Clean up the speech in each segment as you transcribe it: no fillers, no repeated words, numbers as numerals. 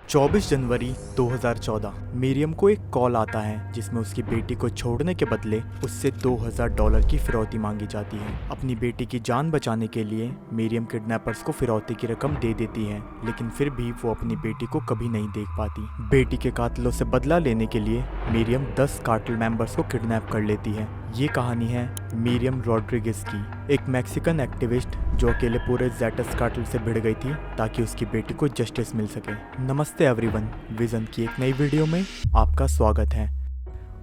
24 जनवरी 2014 मीरियम को एक कॉल आता है जिसमें उसकी बेटी को छोड़ने के बदले उससे $2000 की फिरौती मांगी जाती है। अपनी बेटी की जान बचाने के लिए मीरियम किडनैपर्स को फिरौती की रकम दे देती है, लेकिन फिर भी वो अपनी बेटी को कभी नहीं देख पाती। बेटी के कातिलों से बदला लेने के लिए मीरियम 10 कार्टेल मेंबर्स को किडनैप कर लेती है। ये कहानी है मीरियम रॉड्रिगेज की, एक मैक्सिकन एक्टिविस्ट जो अकेले पूरे ज़ेटस कार्टेल से भिड़ गई थी ताकि उसकी बेटी को जस्टिस मिल सके। नमस्ते एवरीवन, विजन की एक नई वीडियो में आपका स्वागत है।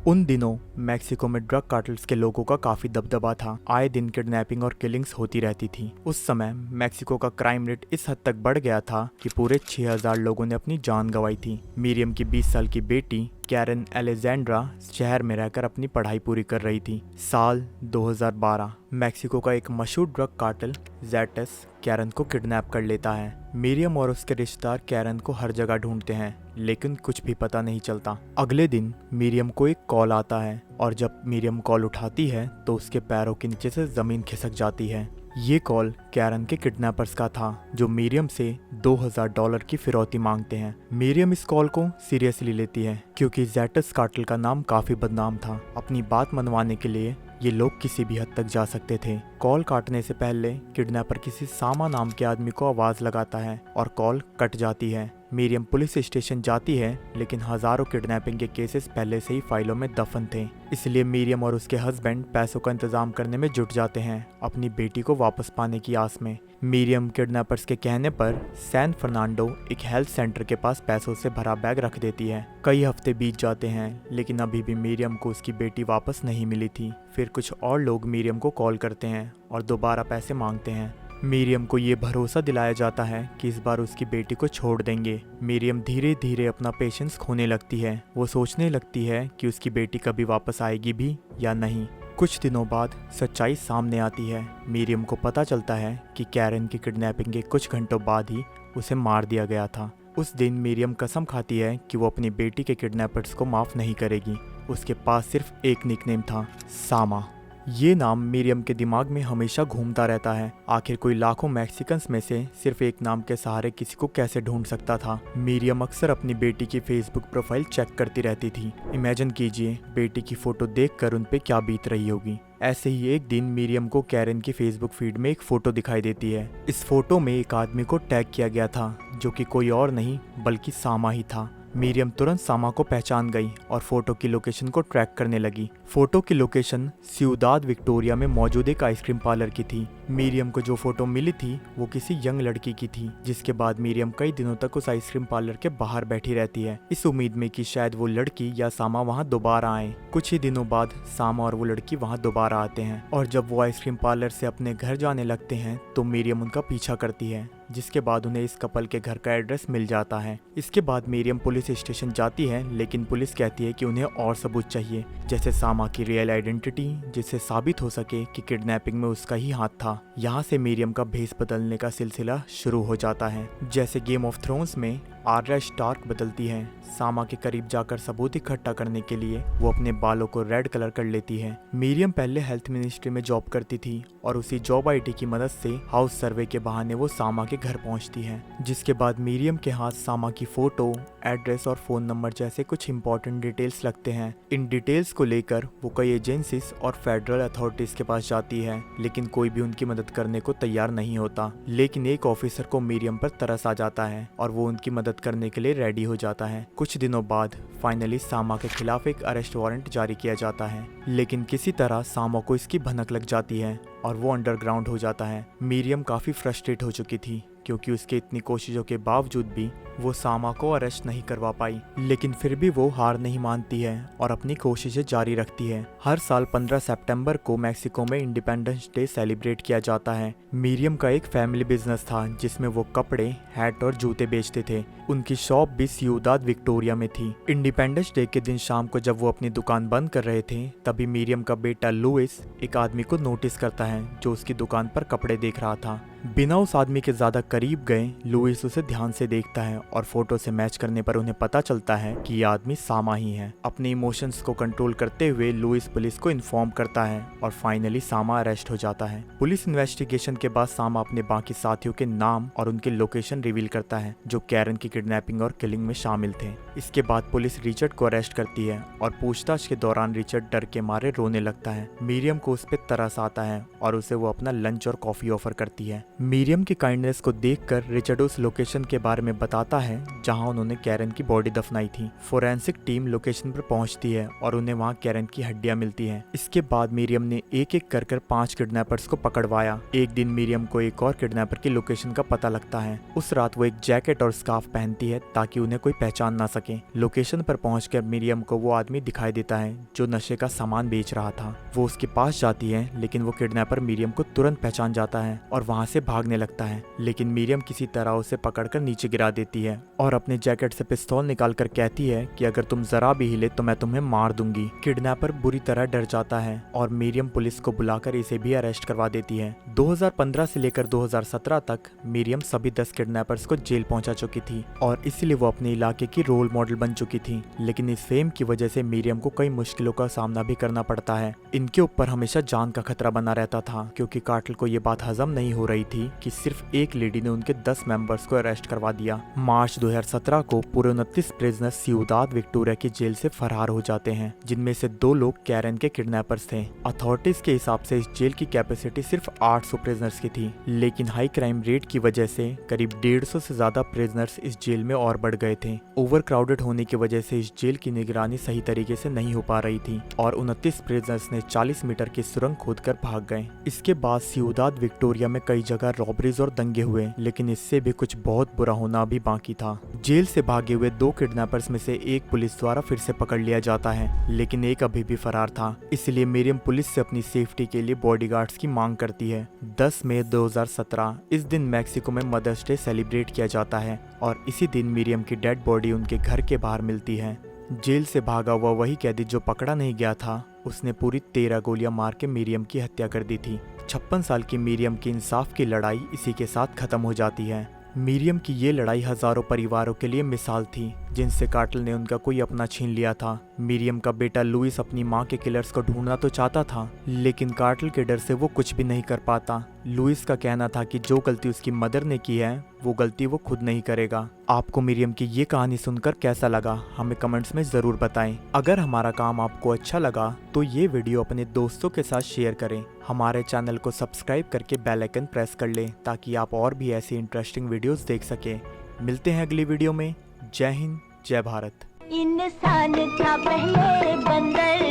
उन दिनों मैक्सिको में ड्रग कार्टेल्स के लोगों का काफी दबदबा था। आए दिन किडनैपिंग और किलिंग्स होती रहती थी। उस समय मैक्सिको का क्राइम रेट इस हद तक बढ़ गया था कि पूरे 6000 लोगों ने अपनी जान गंवाई थी। मीरियम की 20 साल की बेटी कैरन एलेजेंड्रा शहर में रहकर अपनी पढ़ाई पूरी कर रही थी। साल 2012 मैक्सिको का एक मशहूर ड्रग कार्टेल ज़ेटस कैरन को किडनैप कर लेता है। मीरियम और उसके रिश्तेदार कैरन को हर जगह ढूंढते हैं, लेकिन कुछ भी पता नहीं चलता। अगले दिन मीरियम को एक कॉल आता है और जब मीरियम कॉल उठाती है तो उसके पैरों के नीचे से जमीन खिसक जाती है। ये कॉल कैरन के किडनैपर्स का था जो मीरियम से $2000 की फिरौती मांगते हैं। मीरियम इस कॉल को सीरियसली लेती है क्योंकि ज़ेटस कार्टेल का नाम काफी बदनाम था। अपनी बात मनवाने के लिए ये लोग किसी भी हद तक जा सकते थे। कॉल काटने से पहले किडनैपर किसी सामा नाम के आदमी को आवाज लगाता है और कॉल कट जाती है। मीरियम पुलिस स्टेशन जाती है, लेकिन हजारों किडनैपिंग के केसेस पहले से ही फाइलों में दफन थे। इसलिए मीरियम और उसके हस्बैंड पैसों का इंतजाम करने में जुट जाते हैं, अपनी बेटी को वापस पाने की आस में। मीरियम किडनैपर्स के कहने पर सैन फर्नांडो एक हेल्थ सेंटर के पास पैसों से भरा बैग रख देती है। कई हफ्ते बीत जाते हैं, लेकिन अभी भी मीरियम को उसकी बेटी वापस नहीं मिली थी। फिर कुछ और लोग मीरियम को कॉल करते हैं और दोबारा पैसे मांगते हैं। मीरियम को ये भरोसा दिलाया जाता है कि इस बार उसकी बेटी को छोड़ देंगे। मीरियम धीरे धीरे अपना पेशेंस खोने लगती है। वो सोचने लगती है कि उसकी बेटी कभी वापस आएगी भी या नहीं। कुछ दिनों बाद सच्चाई सामने आती है। मीरियम को पता चलता है कि कैरन की किडनैपिंग के कुछ घंटों बाद ही उसे मार दिया गया था। उस दिन मीरियम कसम खाती है कि वो अपनी बेटी के किडनैपर्स को माफ़ नहीं करेगी। उसके पास सिर्फ एक निकनेम था, सामा। ये नाम मीरियम के दिमाग में हमेशा घूमता रहता है। आखिर कोई लाखों मैक्सिकन्स में से सिर्फ एक नाम के सहारे किसी को कैसे ढूंढ सकता था। मीरियम अक्सर अपनी बेटी की फेसबुक प्रोफाइल चेक करती रहती थी। इमेजिन कीजिए बेटी की फोटो देखकर उन पे क्या बीत रही होगी। ऐसे ही एक दिन मीरियम को कैरन की फेसबुक फीड में एक फोटो दिखाई देती है। इस फोटो में एक आदमी को टैग किया गया था जो कि कोई और नहीं बल्कि सामा ही था। मीरियम तुरंत सामा को पहचान गई और फोटो की लोकेशन को ट्रैक करने लगी। फोटो की लोकेशन सिउदाद विक्टोरिया में मौजूद एक आइसक्रीम पार्लर की थी। मीरियम को जो फोटो मिली थी वो किसी यंग लड़की की थी, जिसके बाद मीरियम कई दिनों तक उस आइसक्रीम पार्लर के बाहर बैठी रहती है, इस उम्मीद में कि शायद वो लड़की या सामा वहाँ दोबारा आए। कुछ ही दिनों बाद सामा और वो लड़की वहाँ दोबारा आते हैं और जब वो आइसक्रीम पार्लर से अपने घर जाने लगते हैं तो मीरियम उनका पीछा करती है, जिसके बाद उन्हें इस कपल के घर का एड्रेस मिल जाता है। इसके बाद मीरियम पुलिस स्टेशन जाती है, लेकिन पुलिस कहती है कि उन्हें और सबूत चाहिए, जैसे सामा की रियल आइडेंटिटी, जिससे साबित हो सके कि किडनैपिंग में उसका ही हाथ था। यहाँ से मीरियम का भेस बदलने का सिलसिला शुरू हो जाता है। जैसे गेम ऑफ थ्रोन्स में आर्या स्टार्क बदलती है। सामा के करीब जाकर सबूत इकट्ठा करने के लिए वो अपने बालों को रेड कलर कर लेती है। मीरियम पहले हेल्थ मिनिस्ट्री में जॉब करती थी और उसी जॉब आईडी की मदद से हाउस सर्वे के बहाने वो सामा के घर पहुंचती है, जिसके बाद मीरियम के हाथ सामा की फोटो, एड्रेस और फोन नंबर जैसे कुछ इंपॉर्टेंट डिटेल्स लगते हैं। इन डिटेल्स को लेकर वो कई एजेंसीज और फेडरल अथॉरिटीज के पास जाती है, लेकिन कोई भी उनकी मदद करने को तैयार नहीं होता। लेकिन एक ऑफिसर को मीरियम पर तरस आ जाता है और वो उनकी मदद करने के लिए रेडी हो जाता है। कुछ दिनों बाद फाइनली सामा के खिलाफ एक अरेस्ट वारंट जारी किया जाता है, लेकिन किसी तरह सामा को इसकी भनक लग जाती है और वो अंडरग्राउंड हो जाता है। मीरियम काफी फ्रस्ट्रेट हो चुकी थी क्योंकि उसके इतनी कोशिशों के बावजूद भी वो सामा को अरेस्ट नहीं करवा पाई, लेकिन फिर भी वो हार नहीं मानती है और अपनी कोशिशें जारी रखती है। हर साल 15 सितंबर को मैक्सिको में इंडिपेंडेंस डे सेलिब्रेट किया जाता है। मीरियम का एक फैमिली बिजनेस था जिसमें वो कपड़े, हैट और जूते बेचते थे। उनकी शॉप भी सिउदाद विक्टोरिया में थी। इंडिपेंडेंस डे के दिन शाम को जब वो अपनी दुकान बंद कर रहे थे, तभी मीरियम का बेटा लुइस एक आदमी को नोटिस करता है जो उसकी दुकान पर कपड़े देख रहा था। बिना उस आदमी के ज्यादा करीब गए लुइस उसे ध्यान से देखता है और फोटो से मैच करने पर उन्हें पता चलता है कि ये आदमी सामा ही है। अपने इमोशंस को कंट्रोल करते हुए लुइस पुलिस को इन्फॉर्म करता है और फाइनली सामा अरेस्ट हो जाता है। पुलिस इन्वेस्टिगेशन के बाद सामा अपने बाकी साथियों के नाम और उनके लोकेशन रिवील करता है जो कैरन की किडनैपिंग और किलिंग में शामिल थे। इसके बाद पुलिस रिचर्ड को अरेस्ट करती है और पूछताछ के दौरान रिचर्ड डर के मारे रोने लगता है। मिरियम को उस पर तरस आता है और उसे वो अपना लंच और कॉफी ऑफर करती है। मिरियम की काइंडनेस को देखकर रिचर्ड उस लोकेशन के बारे में बताता है जहां उन्होंने कैरन की बॉडी दफनाई थी। फोरेंसिक टीम लोकेशन पर पहुंचती है और उन्हें वहां कैरन की हड्डियां मिलती हैं। इसके बाद मिरियम ने एक एक कर 5 किडनैपर्स को पकड़वाया। एक दिन मिरियम को एक और किडनैपर की लोकेशन का पता लगता है। उस रात वो एक जैकेट और स्कार्फ पहनती है ताकि उन्हें कोई पहचान ना सके। लोकेशन पर पहुंचकर मिरियम को वो आदमी दिखाई देता है जो नशे का सामान बेच रहा था। वो उसके पास जाती है लेकिन वो किडनैपर मिरियम को तुरंत पहचान जाता है और वहां से भागने लगता है, लेकिन मिरियम किसी तरह उसे पकड़कर नीचे गिरा देती है और अपने जैकेट से पिस्तौल निकालकर कहती है कि अगर तुम जरा भी हिले तो मैं तुम्हें मार दूंगी। किडनैपर बुरी तरह डर जाता है और मिरियम पुलिस को बुलाकर इसे भी अरेस्ट करवा देती है। 2015 से लेकर 2017 तक मिरियम सभी 10 किडनैपर्स को जेल पहुंचा चुकी थी और इसलिए वो अपने इलाके की रोल मॉडल बन चुकी थी। लेकिन इस फेम की वजह से मिरियम को कई मुश्किलों का सामना भी करना पड़ता है। इनके ऊपर हमेशा जान का खतरा बना रहता था क्योंकि कार्टेल को ये बात हजम नहीं हो रही थी कि सिर्फ एक लेडी ने उनके 10 मेंबर्स को अरेस्ट करवा दिया। मार्च 2017 को पूरे 29 प्रिजनर्स सिउदाद विक्टोरिया की जेल से फरार हो जाते हैं, जिनमें से 2 लोग कैरन के किडनैपर्स थे। अथॉरिटीज के हिसाब से इस जेल की कैपेसिटी सिर्फ 800 प्रिजनर्स की थी, लेकिन हाई क्राइम रेट की वजह से करीब 150 से ज्यादा प्रिजनर्स इस जेल में और बढ़ गए थे। ओवर क्राउडेड होने की वजह से इस जेल की निगरानी सही तरीके से नहीं हो पा रही थी और 29 प्रिजनर्स ने 40 मीटर की सुरंग खोदकर भाग गए। इसके बाद सिउदाद विक्टोरिया में कई जगह रॉबरीज और दंगे हुए, लेकिन इससे भी कुछ बहुत बुरा होना अभी बाकी था। जेल से भागे हुए 2 किडनैपर्स में से एक पुलिस द्वारा फिर से पकड़ लिया जाता है, लेकिन एक अभी भी फरार था। इसलिए मिरियम पुलिस से अपनी सेफ्टी के लिए बॉडीगार्ड्स की मांग करती है। 10 मई 2017 इस दिन मैक्सिको में मदर्स डे सेलिब्रेट किया जाता है और इसी दिन मिरियम की डेड बॉडी उनके घर के बाहर मिलती है। जेल से भागा हुआ वही कैदी जो पकड़ा नहीं गया था, उसने पूरी 13 गोलियां मार के मिरियम की हत्या कर दी थी। 56 साल की मिरियम की इंसाफ की लड़ाई इसी के साथ खत्म हो जाती है। मिरियम की ये लड़ाई हजारों परिवारों के लिए मिसाल थी जिनसे कार्टेल ने उनका कोई अपना छीन लिया था। मिरियम का बेटा लुइस अपनी मां के किलर्स को ढूंढना तो चाहता था, लेकिन कार्टेल के डर से वो कुछ भी नहीं कर पाता। लुइस का कहना था कि जो गलती उसकी मदर ने की है वो गलती वो खुद नहीं करेगा। आपको मिरियम की ये कहानी सुनकर कैसा लगा हमें कमेंट्स में जरूर बताएं। अगर हमारा काम आपको अच्छा लगा तो ये वीडियो अपने दोस्तों के साथ शेयर करें। हमारे चैनल को सब्सक्राइब करके बेल आइकन प्रेस कर लें ताकि आप और भी ऐसी इंटरेस्टिंग वीडियोस देख सकें। मिलते हैं अगली वीडियो में। जय हिंद, जय भारत। इंसान था पहले बंदर,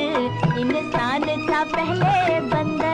इंसान था पहले बंदर।